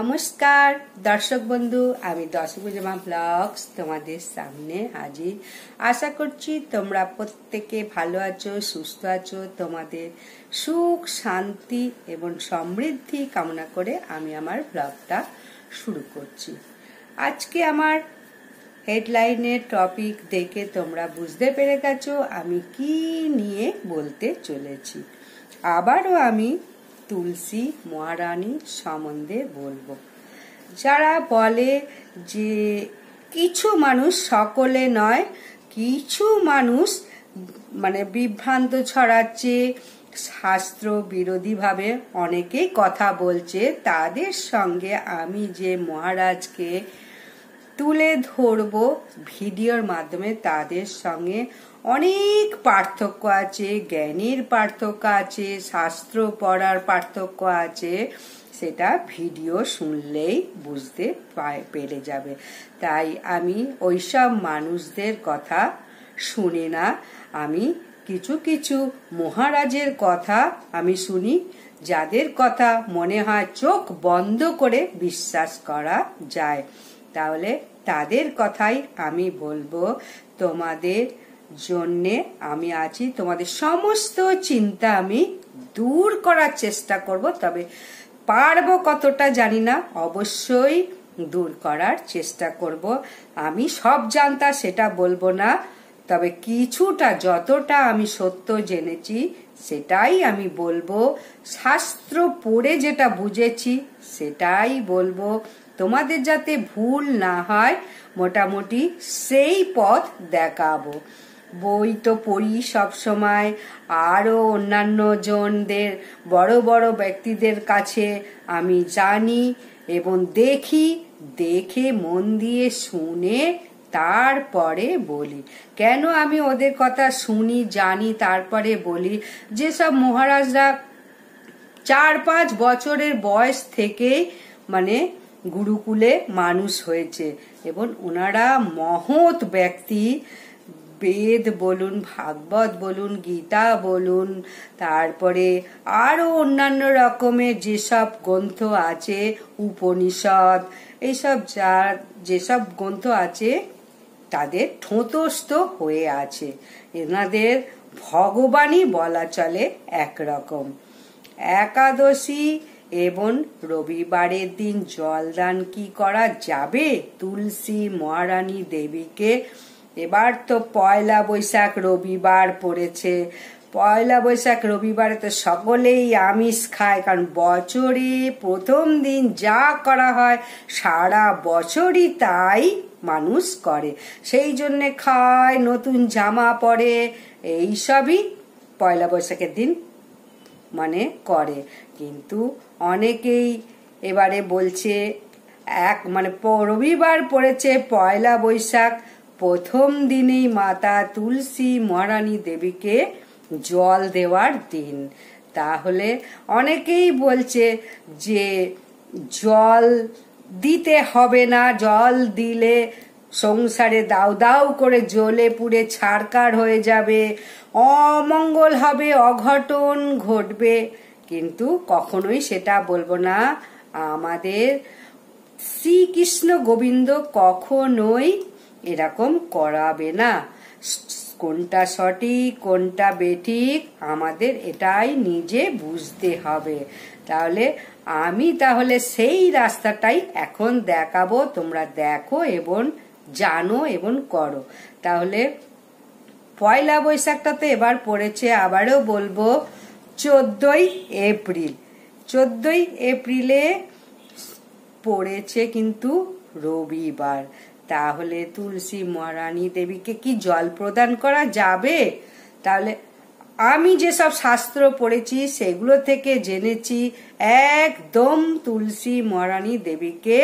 নমস্কার দর্শক বন্ধু, আমি দশভুজা ব্লগস তোমাদের সামনে হাজির। আশা করছি তোমরা প্রত্যেকে ভালো আছো, সুস্থ আছো। তোমাদের সুখ, শান্তি এবং সমৃদ্ধি কামনা করে আমি আমার ব্লগটা শুরু করছি। আজকে আমার হেডলাইনের টপিক দেখে তোমরা বুঝতে পেরে গেছো আমি কি নিয়ে বলতে চলেছি। আবারও আমি তুলসী মহারানী সম্বন্ধে বলবো। যারা বলে যে কিছু মানুষ, সকলে নয়, কিছু মানুষ বিভ্রান্ত ছড়াচ্ছে, শাস্ত্র বিরোধীভাবে অনেকেই কথা বলছে, তাদের সঙ্গে আমি যে মহারাজকে তুলে ধরবো ভিডিওর মাধ্যমে, তাদের সঙ্গে অনেক পার্থক্য আছে, জ্ঞানের পার্থক্য আছে, শাস্ত্র পড়ার পার্থক্য আছে। সেটা ভিডিও শুনলেই বুঝতে পেরে যাবে। তাই আমি ওইসব মানুষদের কথা শুনি না। আমি কিছু কিছু মহারাজের কথা আমি শুনি, যাদের কথা মনে হয় চোখ বন্ধ করে বিশ্বাস করা যায়। তাহলে তাদের কথাই আমি বলবো। তোমাদের জন্যে আমি আছি, তোমাদের সমস্ত চিন্তা আমি দূর করার চেষ্টা করব। তবে পারবো কতটা জানি না, অবশ্যই দূর করার চেষ্টা করব। আমি সব জানতা সেটা বলবো না, তবে কিছুটা, যতটা আমি সত্য জেনেছি সেটাই আমি বলবো। শাস্ত্র পড়ে যেটা বুঝেছি সেটাই বলবো, তোমাদের যাতে ভুল না হয় মোটামুটি সেই পথ দেখাবো। বই তো পড়ি সব সময়, আরো অন্যান্য জনদের, বড় বড় ব্যক্তিদের কাছে আমি জানি এবং দেখে মন দিয়ে শুনে তারপরে বলি। কেন আমি ওদের কথা শুনি, জানি, তারপরে বলি? যেসব মহারাজরা 4-5 বছরের বয়স থেকে গুরুকুলে মানুষ হয়েছে এবং ওনারা মহৎ ব্যক্তি। বেদ বলুন, ভাগবত বলুন, গীতা বলুন, তারপরে আরো অন্যান্য রকমের যেসব গ্রন্থ আছে, উপনিষদ, এইসব যেসব গ্রন্থ আছে তাদের ঠোঁটস্থ হয়ে আছে। এনাদের ভগবানই বলা চলে একরকম। একাদশী এবং রবিবারের দিন জলদান কি করা যাবে তুলসী মহারানী দেবীকে? এবার তো পয়লা বৈশাখ রবিবার পড়েছে। পয়লা বৈশাখ রবিবারে তো সকলেই আমিষ খায়, কারণ বছরে প্রথম দিন যা করা হয় সারা বছরই তাই মানুষ করে। সেই জন্যে খায়, নতুন জামা পরে, এইসবই পয়লা বৈশাখের দিন করে। কিন্তু অনেকেই এবারে বলছে রবিবার পড়েছে পয়লা বৈশাখ, প্রথম দিনেই মাতা তুলসী মহারানী দেবীকে জল দেওয়ার দিন। তাহলে অনেকেই বলছে যে জল দিতে হবে না, জল দিলে সংসারে দাউ দাউ করে জ্বলে পুড়ে ছারকার হয়ে যাবে, অমঙ্গল হবে, অঘটন ঘটবে। কিন্তু কখনোই সেটা বলবো না। আমাদের শ্রীকৃষ্ণ গোবিন্দ কখনোই এরকম করাবে না। কোনটা সঠিক কোনটা বেঠিক আমাদের এটাই নিজে বুঝতে হবে। তাহলে সেই রাস্তাটাই এখন দেখাবো, তোমরা দেখো এবং জানো এবং করো। তাহলে পয়লা বৈশাখটা তো এবার পড়েছে, আবারও বলবো 14ই এপ্রিল। 14ই এপ্রিলে পড়েছে কিন্তু রবিবার। তাহলে তুলসী মহারানী দেবীকে কি জল প্রদান করা যাবে? তাহলে আমি যেসব শাস্ত্র পড়েছি সেগুলো থেকে জেনেছি একদম তুলসী মহারানী দেবীকে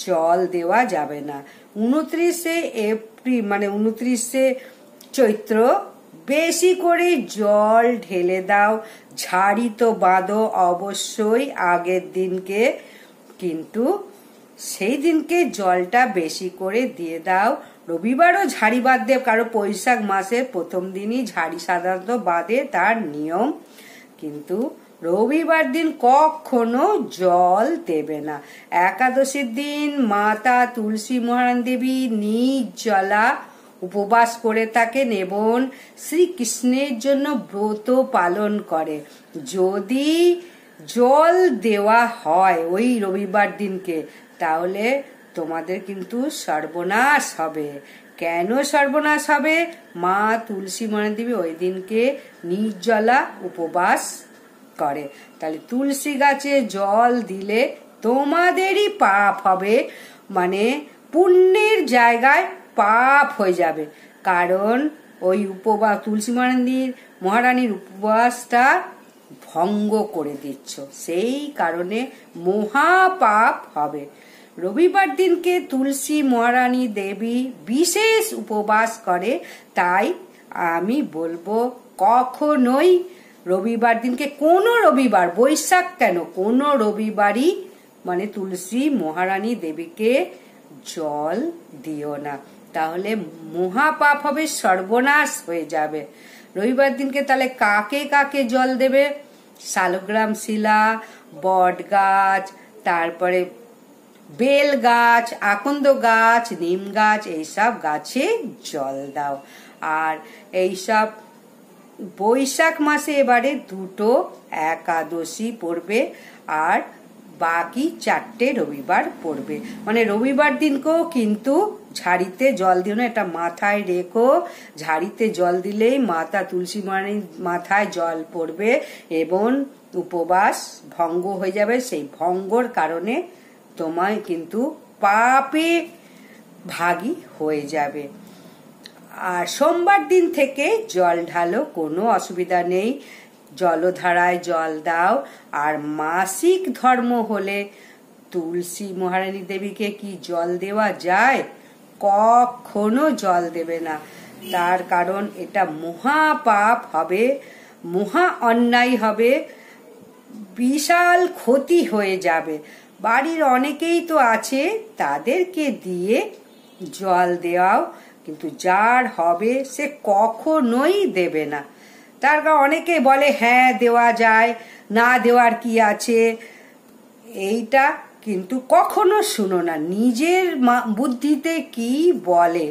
জল দেওয়া যাবে না। 29শে এপ্রিল 29শে চৈত্র বেশি করে জল ঢেলে দাও, ঝাড়ি তো বাঁধো অবশ্যই আগের দিনকে, কিন্তু সেই দিনকে জলটা বেশি করে দিয়ে দাও। রবিবারও ঝাড়ি বাঁধতে, কারো বৈশাখ মাসের প্রথম দিনই ঝাড়ি সাধারণত বাঁধে, তার নিয়ম। কিন্তু রবিবার দিন কখনো জল দেবে না। একাদশীর দিন মাতা তুলসী মহারানী দেবী নির্জলা উপবাস করে থাকেন এবং শ্রীকৃষ্ণের জন্য ব্রত পালন করে। যদি জল দেওয়া হয় ওই রবিবার দিনকে, তাহলে তোমাদের কিন্তু সর্বনাশ হবে। কেন সর্বনাশ হবে? মা তুলসী মহারানী দেবী ওই দিনকে নির্জলা উপবাস করে। তাহলে তুলসী গাছে জল দিলে তোমাদেরই পাপ হবে, মানে পুণ্যের জায়গায় পাপ হয়ে যাবে। কারণ ওই উপবাস তুলসী মহারানীর উপবাসটা ভঙ্গ করে দিচ্ছ, সেই কারণে মহাপাপ হবে। রবিবার দিনকে তুলসী মহারানী দেবী বিশেষ উপবাস করে, তাই আমি বলবো কখনোই রবিবার দিনকে, কোনো রবিবার, বৈশাখ কেন, কোনো রবিবারই মানে তুলসী মহারানী দেবীকে জল দিও না, তাহলে মহাপাপ হবে, সর্বনাশ হয়ে যাবে। রবিবার দিনকে তাহলে কাকে কাকে জল দেবে? শালগ্রাম শিলা, বট গাছ, তারপরে বেল গাছ, আকন্দ গাছ, নিম গাছ, এইসব গাছে জল দাও। আর এইসব বৈশাখ মাসে এবারে 2টো একাদশী পড়বে আর বাকি 4টে রবিবার পড়বে। মানে রবিবার দিনকেও কিন্তু ঝাড়িতে জল দিও না, এটা মাথায় রেখো। ঝাড়িতে জল দিলেই মাতা তুলসী মহারানীর মাথায় জল পড়বে এবং উপবাস ভঙ্গ হয়ে যাবে। সেই ভঙ্গর কারণে তোমায় কিন্তু পাপে ভাগী হয়ে যাবে। আর সোমবার দিন থেকে জল ঢালো, কোনো অসুবিধা নেই, জলধারায় জল দাও। আর মাসিক ধর্ম হলে তুলসী মহারানী দেবীকে কি জল দেওয়া যায়? কখনো জল দেবে না, তার কারণ এটা মহাপাপ হবে, মহা অন্যায় হবে, বিশাল ক্ষতি হয়ে যাবে। বাড়ির অনেকেই তো আছে, তাদেরকে দিয়ে জল দেওয়াও, কিন্তু যার হবে সে কখনোই দেবে না। তার কারণ অনেকে বলে হ্যাঁ দেওয়া যায়, না দেওয়ার কি আছে, এইটা কিন্তু কখনো শুনো না। নিজের বুদ্ধিতে কি বলে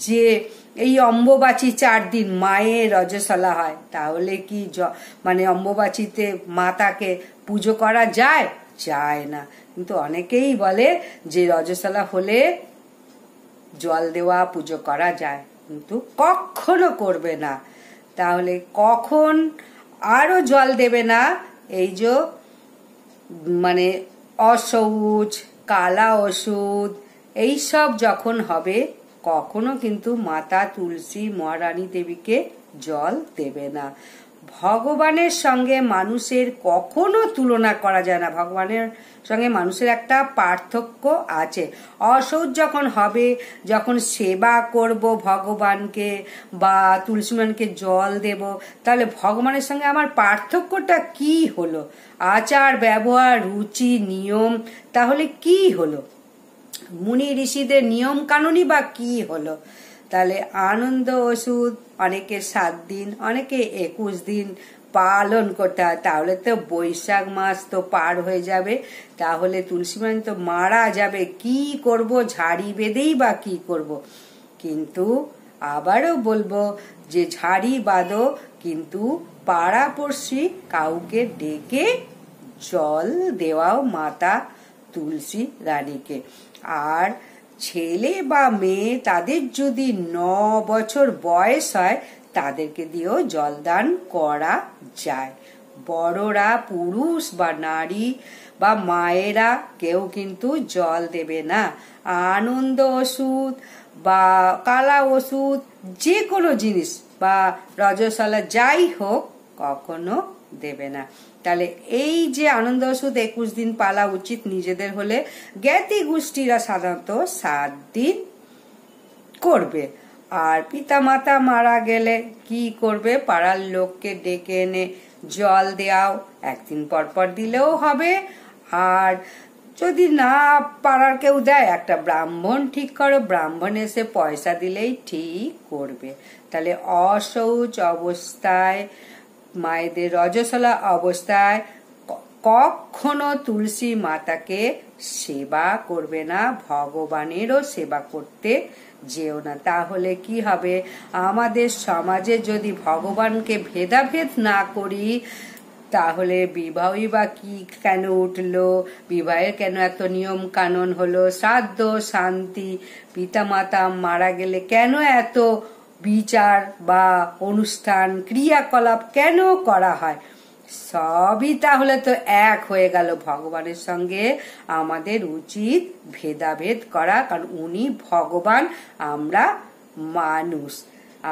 যে এই অম্বুবাচী 4 দিন মায়ের রজস্বলা হয়, তাহলে কি মানে অম্বুবাচীতে মাতাকে পুজো করা যায়? যায় না। কিন্তু অনেকেই বলে যে রজস্বলা হলে জল দেওয়া, পুজো করা যায়, কিন্তু কখনো করবে না। তাহলে কখন আরো জল দেবে না? এই যে মানে অশৌচ, কালা ওষুধ, এইসব যখন হবে, কখনো কিন্তু মাতা তুলসী মহারানী দেবীকে জল দেবে না। ভগবানের সঙ্গে মানুষের কখনো তুলনা করা যায় না। ভগবানের সঙ্গে মানুষের একটা পার্থক্য আছে। অসৌচ যখন হবে, যখন সেবা করব ভগবানকে বা তুলসী মহারানীকে জল দেব, তাহলে ভগবানের সঙ্গে আমার পার্থক্যটা কি হলো? আচার ব্যবহার, রুচি, নিয়ম, তাহলে কি হলো? মুনি ঋষিদের নিয়ম কানুনই বা কি হলো? তাহলে আনন্দ ওষুধ অনেকে 7 দিন, অনেকে 21 দিন পালন করতে হয়। তাহলে তো বৈশাখ মাস তো পার হয়ে যাবে, তাহলে তুলসী মহারানী তো মারা যাবে। কি করব? ঝাড়ি বেঁধেই বা কি করব? কিন্তু আবারও বলবো যে ঝাড়ি বাঁধো, কিন্তু পাড়াপড়শি কাউকে ডেকে জল দেওয়াও মাতা তুলসী রানীকে। আর ছেলে বা মেয়ে তাদের যদি 9 বছর বয়স হয়, তাদেরকে দিয়েও জলদান করা যায়। বড়রা, পুরুষ বা নারী বা মায়েরা কেউ কিন্তু জল দেবে না। আনন্দ ওষুধ বা কালা ওষুধ, যে কোনো জিনিস বা রজস্বলা যাই হোক, কখনো দেবে না। তাহলে এই যে আনন্দ ওষুধ 21 দিন পালা উচিত নিজেদের হলে, জ্ঞাতি গোষ্ঠীরা সাধারণত 7 দিন করবে। আর পিতা মাতা মারা গেলে কি করবে? পাড়ার লোককে ডেকে এনে জল দেওয়াও, 1 দিন পর পর দিলেও হবে। আর যদি না পাড়ার কেউ দেয়, একটা ব্রাহ্মণ ঠিক করো, ব্রাহ্মণ এসে পয়সা দিলেই ঠিক করবে। তাহলে অশৌচ অবস্থায় মায়েদের রজস্বলা অবস্থায় কখনো তুলসী মাতাকে সেবা করবে না, ভগবানেরও সেবা করতে যেও না। তাহলে কি হবে, আমাদের সমাজে যদি ভগবানকে ভেদাভেদ না করি, তাহলে বিবাহই বা কি কেন উঠলো, বিবাহের কেন এত নিয়ম কানুন হলো, শ্রাদ্ধ শান্তি, পিতামাতা মারা গেলে কেন এত বিচার বা অনুষ্ঠান ক্রিয়াকলাপ কেন করা হয়, সবই তাহলে তো এক হয়ে গেল। ভগবানের সঙ্গে আমাদের উচিত ভেদাভেদ করা, কারণ উনি ভগবান, আমরা মানুষ,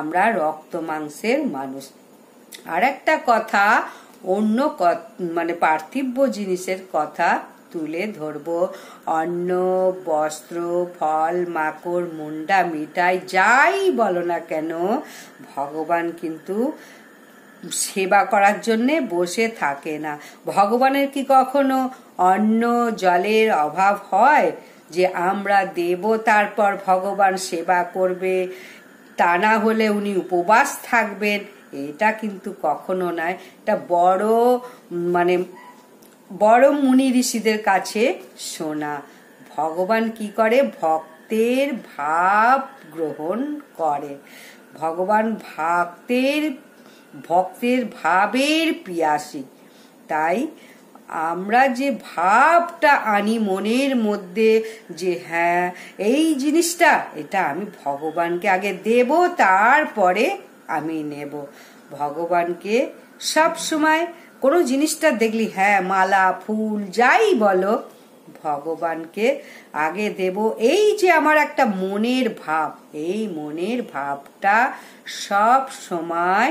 আমরা রক্ত মাংসের মানুষ। আর একটা কথা, অন্য মানে পার্থিব জিনিসের কথা তুলে ধরবো, অন্ন বস্ত্র ফল মাকড় মুন্ডা মিঠাই যাই বলো না কেন, ভগবান কিন্তু সেবা করার জন্যে বসে থাকে না। ভগবানের কি কখনো অন্ন জলের অভাব হয় যে আমরা দেব তারপর ভগবান সেবা করবে? তা না হলে উনি উপবাস থাকবেন, এটা কিন্তু কখনো নয়। এটা বড় মুনি ঋষিদের কাছে শোনা। ভগবান কি করে, ভক্তের ভাব গ্রহণ করে। ভগবান ভক্তের ভাবের পিয়াসী। তাই আমরা যে ভাবটা আনি মনের মধ্যে যে হ্যাঁ এই জিনিসটা, এটা আমি ভগবানকে আগে দেব, তারপরে আমি নেব। ভগবানকে সব সময় কোনো জিনিসটা দেখলি, হ্যাঁ মালা ফুল যাই বলো, ভগবানকে আগে দেব। এই যে আমার একটা মনের ভাব, এই মনের ভাবটা সব সময়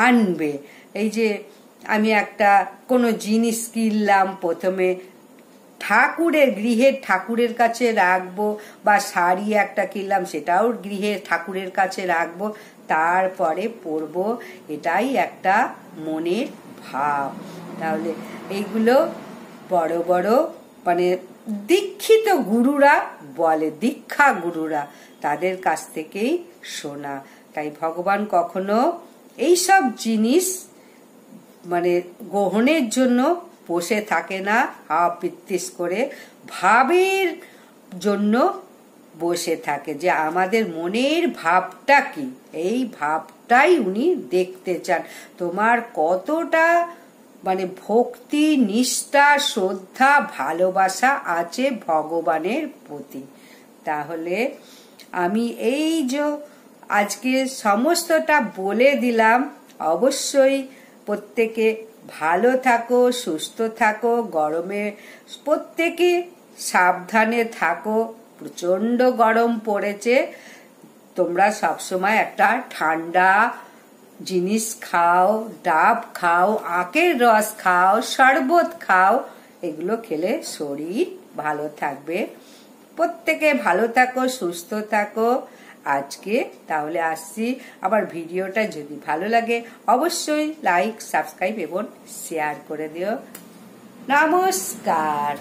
আনবে। এই যে আমি একটা কোনো জিনিস কিনলাম, প্রথমে গৃহের ঠাকুরের কাছে রাখবো, বা শাড়ি একটা কিনলাম সেটাও গৃহের ঠাকুরের কাছে রাখবো, তারপরে পরবো। এটাই একটা মনের ভাব। তাহলে এইগুলো বড় বড় মানে দীক্ষিত গুরুরা বলে, দীক্ষা গুরুরা, তাদের কাছ থেকেই শোনা। তাই ভগবান কখনো এইসব জিনিস মানে গ্রহণের জন্য বসে থাকে না, পিত্তিস করে ভাবের জন্য বসে থাকে, যে আমাদের মনের ভাবটা কি, এই ভাবটাই উনি দেখতে চান। তোমার কতটা মানে ভক্তি নিষ্ঠা শ্রদ্ধা ভালোবাসা আছে ভগবানের প্রতি। তাহলে আমি এই যে আজকে সমস্তটা বলে দিলাম, অবশ্যই প্রত্যেকে ভালো থাকো, সুস্থ থাকো, গরমে প্রত্যেকে সাবধানে থাকো। প্রচন্ড গরম পড়েছে, তোমরা সবসময় একটা ঠান্ডা জিনিস খাও, ডাব খাও, আখের রস খাও, শরবত খাও, এগুলো খেলে শরীর ভালো থাকবে। প্রত্যেকে ভালো থাকো, সুস্থ থাকো। আজকে তাহলে আসছি, আবার ভিডিওটা যদি ভালো লাগে অবশ্যই লাইক সাবস্ক্রাইব এবং শেয়ার করে দিও। নমস্কার।